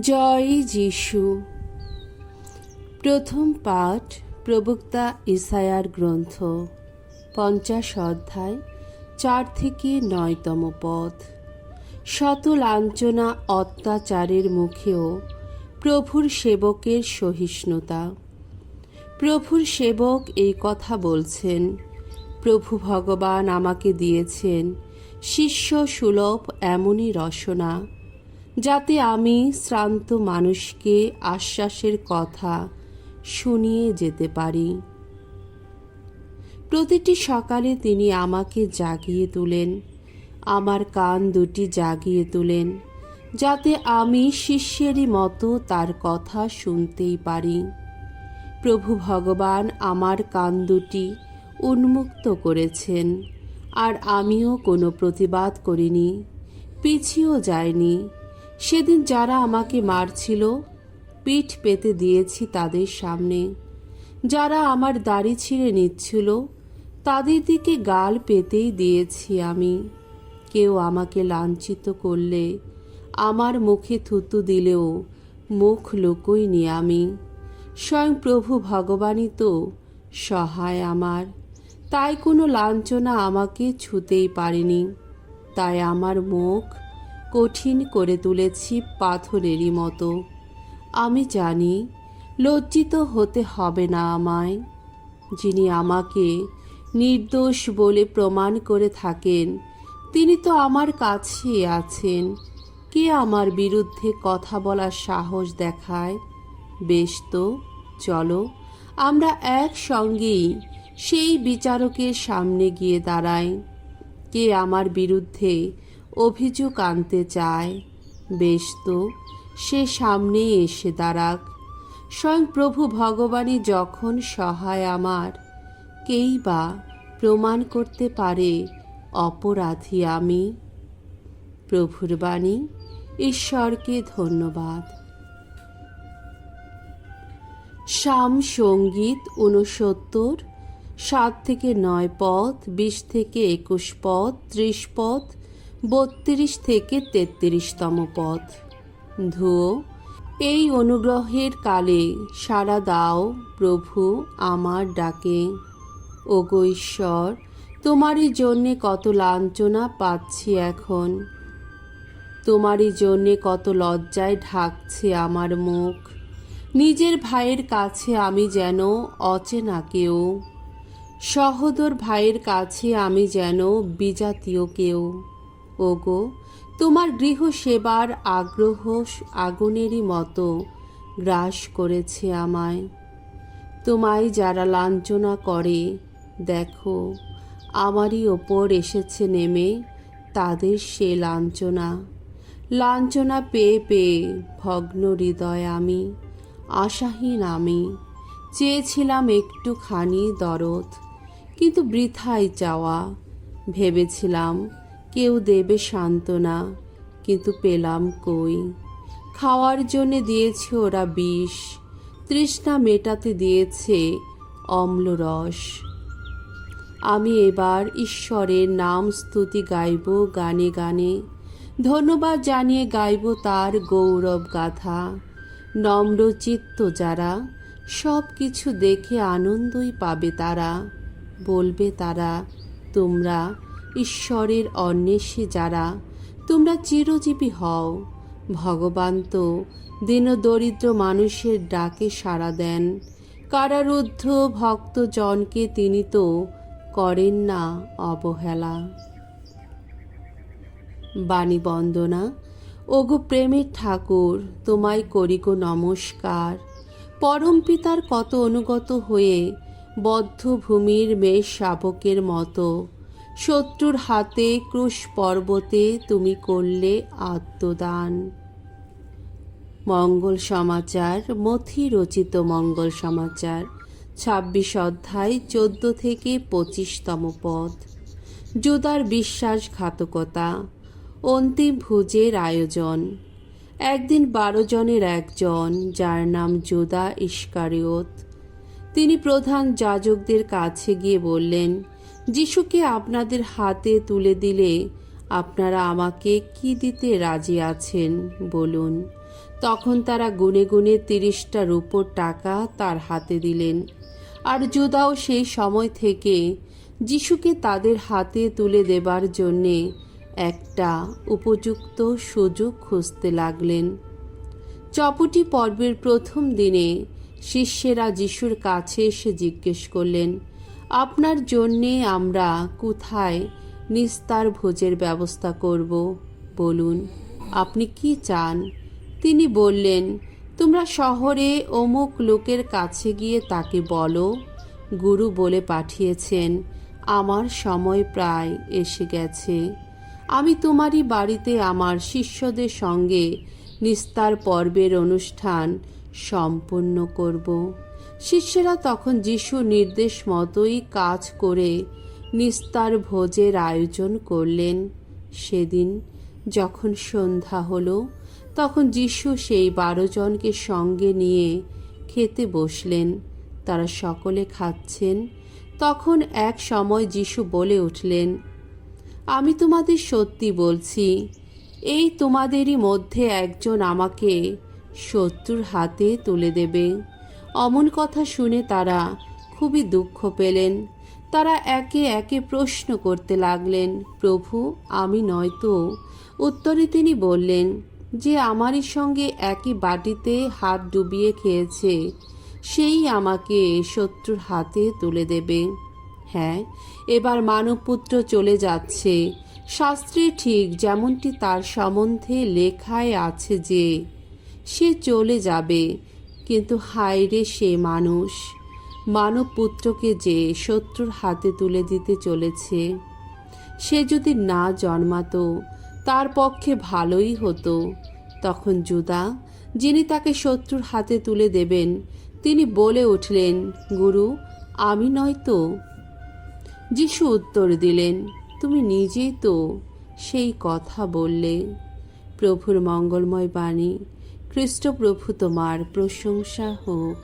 জয় যিশু। প্রথম পাঠ প্রবক্তা ইসায়ার গ্রন্থ 50 অধ্যায় 4 থেকে 9তম পদ। শত লাঞ্ছনা অত্যাচারের মুখেও প্রভুর সেবকের সহিষ্ণুতা। প্রভুর সেবক এই কথা বলছেন, প্রভু ভগবান আমাকে দিয়েছেন শিষ্য সুলভ এমনই রসনা, যাতে আমি শ্রান্ত মানুষকে আশ্বাসের কথা শুনিয়ে যেতে পারি। প্রতিটি সকালে তিনি আমাকে জাগিয়ে তোলেন, আমার কান দুটি জাগিয়ে তোলেন, যাতে আমি শিষ্যেরই মতো তার কথা শুনতেই পারি। প্রভু ভগবান আমার কান দুটি উন্মুক্ত করেছেন, আর আমিও কোনো প্রতিবাদ করিনি, পিছিয়েও যাইনি। সেদিন যারা আমাকে মারছিল, পিঠ পেতে দিয়েছি তাদের সামনে। যারা আমার দাড়ি ছিঁড়ে নিচ্ছিল, তাদের দিকে গাল পেতেই দিয়েছি আমি। কেউ আমাকে লাঞ্ছিত করলে, আমার মুখে থুতু দিলেও মুখ লুকোইনি আমি। স্বয়ং প্রভু ভগবানই তো সহায় আমার, তাই কোনো লাঞ্ছনা আমাকে ছুঁতেই পারেনি। তাই আমার মুখ কঠিন করে তুলেছি পাথরেরই মতো। আমি জানি লজ্জিত হতে হবে না আমায়। যিনি আমাকে নির্দোষ বলে প্রমাণ করে থাকেন, তিনি তো আমার কাছেই আছেন। কে আমার বিরুদ্ধে কথা বলার সাহস দেখায়? বেশ তো, চলো আমরা একসঙ্গেই সেই বিচারকের সামনে গিয়ে দাঁড়াই। কে আমার বিরুদ্ধে অভিযোগ আনতে চায়? বেশ তো, সে সামনেই এসে দাঁড়াক। স্বয়ং প্রভু ভগবানই যখন সহায় আমার, কেই বা প্রমাণ করতে পারে অপরাধী আমি? প্রভুর বাণী। ঈশ্বরকে ধন্যবাদ। সাম সঙ্গীত 69, 7 থেকে 9 পদ, 20 থেকে 21 পদ, 30 পদ, 32 থেকে 33তম পদ। ধুয়ো। এই অনুগ্রহের কালে সাড়া দাও প্রভু আমার ডাকে। ওগো ঈশ্বর, তোমারই জন্যে কত লাঞ্ছনা পাচ্ছি এখন। তোমারই জন্যে কত লজ্জায় ঢাকছে আমার মুখ। নিজের ভাইয়ের কাছে আমি যেন অচেনা কেউ, সহোদর ভাইয়ের কাছে আমি যেন বিজাতীয় কেউ। ওগো, তোমার গৃহ সেবার আগ্রহ আগুনেরই মতো গ্রাস করেছে আমায়। তোমায় যারা লাঞ্ছনা করে, দেখো আমারই ওপর এসেছে নেমে তাদের সে লাঞ্ছনা। লাঞ্ছনা পেয়ে পেয়ে ভগ্ন হৃদয় আমি, আশাহীন আমি। চেয়েছিলাম একটুখানি দরদ, কিন্তু বৃথাই চাওয়া। ভেবেছিলাম কেউ দেবে সান্ত্বনা, কিন্তু পেলাম কই। খাওয়ার জন্যে দিয়েছে ওরা বিষ, তৃষ্ণা মেটাতে দিয়েছে অম্ল রস। আমি এবার ঈশ্বরের নাম স্তুতি গাইব গানে গানে, ধন্যবাদ জানিয়ে গাইব তার গৌরব গাথা। নম্র চিত্ত যারা, সব কিছু দেখে আনন্দই পাবে তারা। বলবে তারা, তোমরা ঈশ্বরের অন্বেষী যারা, তোমরা চিরজীবী হও। ভগবান তো দীনদরিদ্র মানুষের ডাকে সাড়া দেন। কারারুদ্ধ ভক্তজনকে তিনি তো করেন না অবহেলা। বাণী বন্দনা। ওগো প্রেমের ঠাকুর, তোমায় করি গো নমস্কার। পরম পিতার কত অনুগত হয়ে বদ্ধ ভূমির মেষ শাবকের মতো শত্রুর হাতে ক্রুশ পর্বতে তুমি করলে আত্মদান। মঙ্গল সমাচার। মথি রচিত মঙ্গল সমাচার 26 অধ্যায় 14 থেকে 25তম পদ। জুদার বিশ্বাসঘাতকতা। অন্তিম ভোজের আয়োজন। একদিন 12 জনের একজন, যার নাম জুদা ইস্কারিওত, তিনি প্রধান যাজকদের কাছে গিয়ে বললেন, যিশুকে আপনাদের হাতে তুলে দিলে আপনারা আমাকে কি দিতে রাজি আছেন বলুন। তখন তারা গুনে গুনে 30টা রূপোর টাকা তার হাতে দিলেন। আর জুদাও সেই সময় থেকে যিশুকে তাদের হাতে তুলে দেবার জন্যে একটা উপযুক্ত সুযোগ খুঁজতে লাগলেন। চপটি পর্বের প্রথম দিনে শিষ্যেরা যিশুর কাছে এসে জিজ্ঞেস করলেন, আপনার জন্যে আমরা কোথায় নিস্তার ভোজের ব্যবস্থা করব বলুন, আপনি কি চান? তিনি বললেন, তোমরা শহরে অমুক লোকের কাছে গিয়ে তাকে বলো, গুরু বলে পাঠিয়েছেন, আমার সময় প্রায় এসে গেছে। আমি তোমারই বাড়িতে আমার শিষ্যদের সঙ্গে নিস্তার পর্বের অনুষ্ঠান সম্পন্ন করব। শিষ্যরা তখন যিশুর নির্দেশ মতোই কাজ করে নিস্তার ভোজের আয়োজন করলেন। সেদিন যখন সন্ধ্যা হলো, তখন যিশু সেই 12 জনকে সঙ্গে নিয়ে খেতে বসলেন। তারা সকলে খাচ্ছেন। তখন এক সময় যিশু বলে উঠলেন, আমি তোমাদের সত্যি বলছি, এই তোমাদেরই মধ্যে একজন আমাকে শত্রুর হাতে তুলে দেবে। অমন কথা শুনে তারা খুবই দুঃখ পেলেন। তারা একে একে প্রশ্ন করতে লাগলেন, প্রভু, আমি নয়তো? উত্তরে তিনি বললেন, যে আমারই সঙ্গে একই বাটিতে হাত ডুবিয়ে খেয়েছে, সেই আমাকে শত্রুর হাতে তুলে দেবে। হ্যাঁ, এবার মানবপুত্র চলে যাচ্ছে, শাস্ত্রে ঠিক যেমনটি তার সম্বন্ধে লেখায় আছে যে সে চলে যাবে, কিন্তু হায় রে সে মানুষ, মানবপুত্রকে যে শত্রুর হাতে তুলে দিতে চলেছে। সে যদি না জন্মাতো তার পক্ষে ভালোই হতো। তখন জুদা, যিনি তাকে শত্রুর হাতে তুলে দেবেন, তিনি বলে উঠলেন, গুরু, আমি নয়তো? যিশু উত্তর দিলেন, তুমি নিজেই তো সেই কথা বললে। প্রভুর মঙ্গলময় বাণী। খ্রিস্ট প্রভু তোমার প্রশংসা হোক।